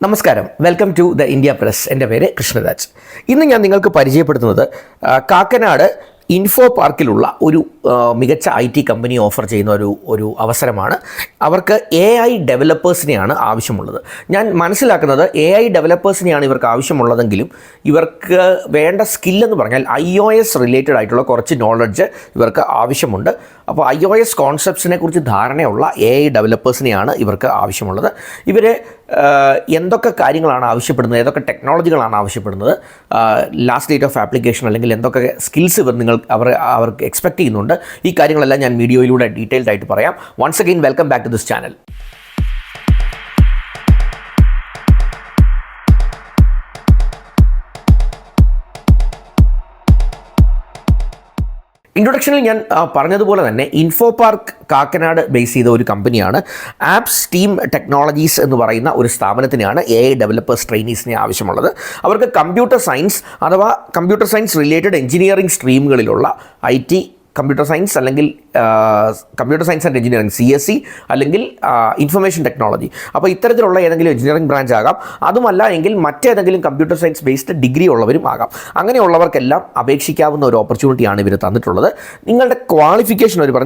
നമസ്കാരം, welcome to the India press. എൻ്റെ പേര് കൃഷ്ണരാജ്. ഇന്ന് ഞാൻ നിങ്ങൾക്ക് പരിചയപ്പെടുത്തുന്നത് കാക്കനാട് ഇൻഫോ പാർക്കിലുള്ള ഒരു മികച്ച IT കമ്പനി ഓഫർ ചെയ്യുന്ന ഒരു അവസരമാണ്. അവർക്ക് AI ഡെവലപ്പേഴ്സിനെയാണ് ആവശ്യമുള്ളത്. ഞാൻ മനസ്സിലാക്കുന്നത് AI ഡെവലപ്പേഴ്സിനെയാണ് ഇവർക്ക് ആവശ്യമുള്ളതെങ്കിലും ഇവർക്ക് വേണ്ട സ്കില്ലെന്ന് പറഞ്ഞാൽ iOS റിലേറ്റഡ് ആയിട്ടുള്ള കുറച്ച് നോളജ് ഇവർക്ക് ആവശ്യമുണ്ട്. അപ്പോൾ iOS കോൺസെപ്റ്റ്സിനെ കുറിച്ച് ധാരണയുള്ള AI ഡെവലപ്പേഴ്സിനെയാണ് ഇവർക്ക് ആവശ്യമുള്ളത്. ഇവർ എന്തൊക്കെ കാര്യങ്ങളാണ് ആവശ്യപ്പെടുന്നത്, ഏതൊക്കെ ടെക്നോളജികളാണ് ആവശ്യപ്പെടുന്നത്, ലാസ്റ്റ് ഡേറ്റ് ഓഫ് ആപ്ലിക്കേഷൻ അല്ലെങ്കിൽ എന്തൊക്കെ സ്കിൽസ് അവർക്ക് എക്സ്പെക്ട് ചെയ്യുന്നുണ്ട്, ഈ കാര്യങ്ങളെല്ലാം ഞാൻ വീഡിയോയിലൂടെ ഡീറ്റെയിൽഡ് ആയിട്ട് പറയാം. Once again welcome back to this channel. ഇൻട്രൊഡക്ഷനിൽ ഞാൻ പറഞ്ഞതുപോലെ തന്നെ ഇൻഫോ പാർക്ക് കാക്കനാട് ബേസ് ചെയ്ത ഒരു കമ്പനിയാണ്. ആപ്സ് ടീം ടെക്നോളജീസ് എന്ന് പറയുന്ന ഒരു സ്ഥാപനത്തിനാണ് AI ഡെവലപ്പേഴ്സ് ട്രെയിനീസിനെ ആവശ്യമുള്ളത്. അവർക്ക് കമ്പ്യൂട്ടർ സയൻസ് അഥവാ കമ്പ്യൂട്ടർ സയൻസ് റിലേറ്റഡ് എഞ്ചിനീയറിംഗ് സ്ട്രീമുകളിലുള്ള IT, കമ്പ്യൂട്ടർ സയൻസ് അല്ലെങ്കിൽ computer science and engineering CSE അല്ലെങ്കിൽ ഇൻഫർമേഷൻ ടെക്നോളജി. അപ്പോൾ ഇത്തരത്തിലുള്ള ഏതെങ്കിലും എഞ്ചിനീയറിംഗ് ബ്രാഞ്ച് ആകാം, അതുമല്ല എങ്കിൽ മറ്റേതെങ്കിലും കമ്പ്യൂട്ടർ സയൻസ് ബേസ്ഡ് ഡിഗ്രി ഉള്ളവരും ആകാം. അങ്ങനെയുള്ളവർക്കെല്ലാം അപേക്ഷിക്കാവുന്ന ഒരു ഓപ്പർച്യൂണിറ്റിയാണ് ഇവർ തന്നിട്ടുള്ളത്. നിങ്ങളുടെ ക്വാളിഫിക്കേഷൻ ഇവർ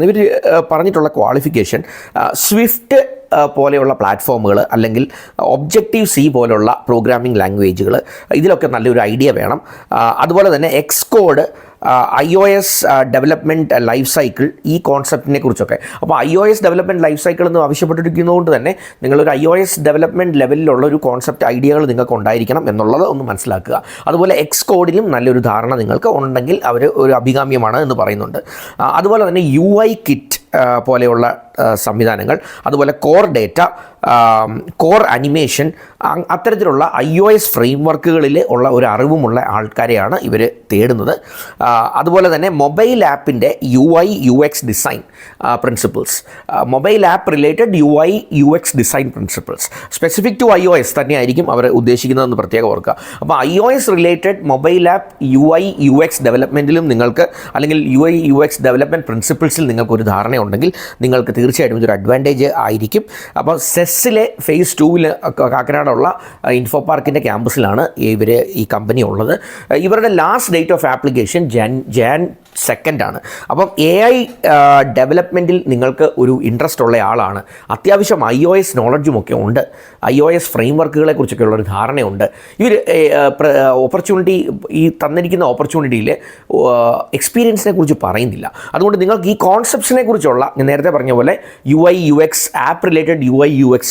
പറഞ്ഞിട്ടുള്ള ക്വാളിഫിക്കേഷൻ സ്വിഫ്റ്റ് പോലെയുള്ള പ്ലാറ്റ്ഫോമുകൾ അല്ലെങ്കിൽ ഒബ്ജക്റ്റീവ്-C പോലുള്ള പ്രോഗ്രാമിംഗ് ലാംഗ്വേജുകൾ, ഇതിലൊക്കെ നല്ലൊരു ഐഡിയ വേണം. അതുപോലെ തന്നെ എക്സ്കോഡ്, iOS ഡെവലപ്മെൻറ്റ് ലൈഫ് സൈക്കിൾ, ഈ കോൺസെപ്റ്റിനെ കുറിച്ചൊക്കെ. അപ്പോൾ iOS ഡെവലപ്മെൻറ്റ് ലൈഫ് സൈക്കിൾ എന്ന് ആവശ്യപ്പെട്ടിരിക്കുന്നതുകൊണ്ട് തന്നെ നിങ്ങളൊരു iOS ഡെവലപ്മെൻറ്റ് ലെവലിലുള്ള ഒരു കോൺസെപ്റ്റ് ഐഡിയകൾ നിങ്ങൾക്ക് ഉണ്ടായിരിക്കണം എന്നുള്ളത് ഒന്ന് മനസ്സിലാക്കുക. അതുപോലെ എക്സ്കോഡിലും നല്ലൊരു ധാരണ നിങ്ങൾക്ക് ഉണ്ടെങ്കിൽ അവർ ഒരു അഭികാമ്യമാണ് എന്ന് പറയുന്നുണ്ട്. അതുപോലെ തന്നെ UI കിറ്റ് പോലെയുള്ള സംവിധാനങ്ങൾ, അതുപോലെ കോർ ഡേറ്റ, കോർ അനിമേഷൻ, അത്തരത്തിലുള്ള iOS ഫ്രെയിംവർക്കുകളിൽ ഉള്ള ഒരു അറിവുമുള്ള ആൾക്കാരെയാണ് ഇവർ തേടുന്നത്. അതുപോലെ തന്നെ മൊബൈൽ ആപ്പിൻ്റെ UI UX design principles, mobile app related UI UX design principles specific to iOS തന്നെയായിരിക്കും അവർ ഉദ്ദേശിക്കുന്നതെന്ന് പ്രത്യേകം ഓർക്കുക. അപ്പോൾ iOS related mobile app UI UX ഡെവലപ്മെൻറ്റിലും നിങ്ങൾക്ക് അല്ലെങ്കിൽ UI UX ഡെവലപ്മെൻറ്റ് പ്രിൻസിപ്പിൾസിൽ നിങ്ങൾക്കൊരു ധാരണയുണ്ടെങ്കിൽ നിങ്ങൾക്ക് തീർച്ചയായിട്ടും ഇതൊരു അഡ്വാൻറ്റേജ് ആയിരിക്കും. അപ്പോൾ സെസ്സിലെ ഫേസ് 2 കാക്കനാടുള്ള ഇൻഫോ പാർക്കിൻ്റെ ക്യാമ്പസിലാണ് ഈ കമ്പനി ഉള്ളത്. ഇവരുടെ last date of application Jan 2 ആണ്. അപ്പം AI ഡെവലപ്മെൻറ്റിൽ നിങ്ങൾക്ക് ഒരു ഇൻട്രസ്റ്റ് ഉള്ള ആളാണ്, അത്യാവശ്യം iOS നോളജുമൊക്കെ ഉണ്ട്, iOS ഫ്രെയിംവർക്കുകളെ കുറിച്ചൊക്കെ ഉള്ളൊരു ധാരണയുണ്ട്. ഇവർ ഓപ്പർച്യൂണിറ്റി, ഈ തന്നിരിക്കുന്ന ഓപ്പർച്യൂണിറ്റിയിൽ എക്സ്പീരിയൻസിനെ കുറിച്ച് പറയുന്നില്ല. അതുകൊണ്ട് നിങ്ങൾക്ക് ഈ കോൺസെപ്റ്റ്സിനെ കുറിച്ചുള്ള, ഞാൻ നേരത്തെ പറഞ്ഞ പോലെ UI UX ആപ്പ് റിലേറ്റഡ് UI UX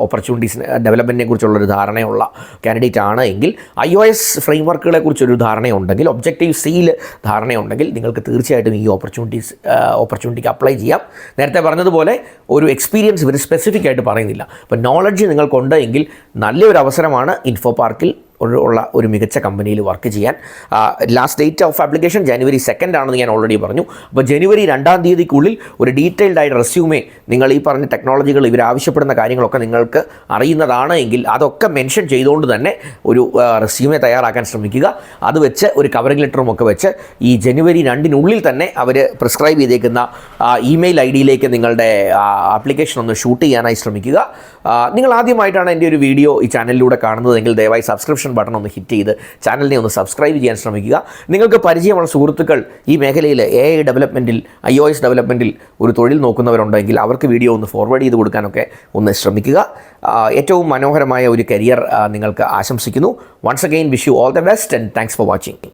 ഓപ്പർച്യൂണിറ്റീസ് ഡെവലപ്മെൻറ്റിനെ കുറിച്ചുള്ളൊരു ധാരണയുള്ള കാൻഡിഡേറ്റ് ആണ് എങ്കിൽ, iOS ഫ്രെയിംവർക്കുകളെ കുറിച്ചൊരു ധാരണയുണ്ടെങ്കിൽ, ഒബ്ജക്റ്റീവ്-Cയിൽ ധാരണയുണ്ടെങ്കിൽ നിങ്ങൾക്ക് തീർച്ചയായിട്ടും ഈ ഓപ്പർച്യൂണിറ്റിക്ക് അപ്ലൈ ചെയ്യാം. നേരത്തെ പറഞ്ഞതുപോലെ ഒരു എക്സ്പീരിയൻസ് ഇവർ സ്പെസിഫിക് ആയിട്ട് പറയുന്നില്ല. അപ്പോൾ നോളജ് നിങ്ങൾക്കുണ്ട് എങ്കിൽ നല്ലൊരു അവസരമാണ് ഇൻഫോ പാർക്കിൽ ഉള്ള ഒരു മികച്ച കമ്പനിയിൽ വർക്ക് ചെയ്യാൻ. Last date of application January 2 ആണെന്ന് ഞാൻ ഓൾറെഡി പറഞ്ഞു. അപ്പോൾ January 2 ഒരു ഡീറ്റെയിൽഡ് ആയിട്ട് റെസ്യൂമേ, നിങ്ങൾ ഈ പറഞ്ഞ ടെക്നോളജികൾ, ഇവർ ആവശ്യപ്പെടുന്ന കാര്യങ്ങളൊക്കെ നിങ്ങൾക്ക് അറിയുന്നതാണ് എങ്കിൽ അതൊക്കെ മെൻഷൻ ചെയ്തുകൊണ്ട് തന്നെ ഒരു റെസ്യൂമേ തയ്യാറാക്കാൻ ശ്രമിക്കുക. അത് വെച്ച് ഒരു കവറിംഗ് ലെറ്ററും ഒക്കെ വെച്ച് ഈ January 2 തന്നെ അവർ പ്രിസ്ക്രൈബ് ചെയ്തേക്കുന്ന ഇമെയിൽ ID-യിലേക്ക് നിങ്ങളുടെ ആപ്ലിക്കേഷൻ ഒന്ന് ഷൂട്ട് ചെയ്യാനായി ശ്രമിക്കുക. നിങ്ങൾ ആദ്യമായിട്ടാണ് എൻ്റെ ഒരു വീഡിയോ ഈ ചാനലിലൂടെ കാണുന്നതെങ്കിൽ ദയവായി സബ്സ്ക്രിപ്ഷൻ ബട്ടൺ ഒന്ന് ഹിറ്റ് ചെയ്ത് ചാനലിനെ ഒന്ന് സബ്സ്ക്രൈബ് ചെയ്യാൻ ശ്രമിക്കുക. നിങ്ങൾക്ക് പരിചയമുള്ള സുഹൃത്തുക്കൾ ഈ മേഖലയിൽ AI ഡെവലപ്മെൻറ്റിൽ, iOS ഡെവലപ്മെൻറ്റിൽ ഒരു തൊഴിൽ നോക്കുന്നവരുണ്ടെങ്കിൽ അവർക്ക് വീഡിയോ ഒന്ന് ഫോർവേഡ് ചെയ്ത് കൊടുക്കാനൊക്കെ ഒന്ന് ശ്രമിക്കുക. ഏറ്റവും മനോഹരമായ ഒരു കരിയർ നിങ്ങൾക്ക് ആശംസിക്കുന്നു. Once again wish you all the best and thanks for watching.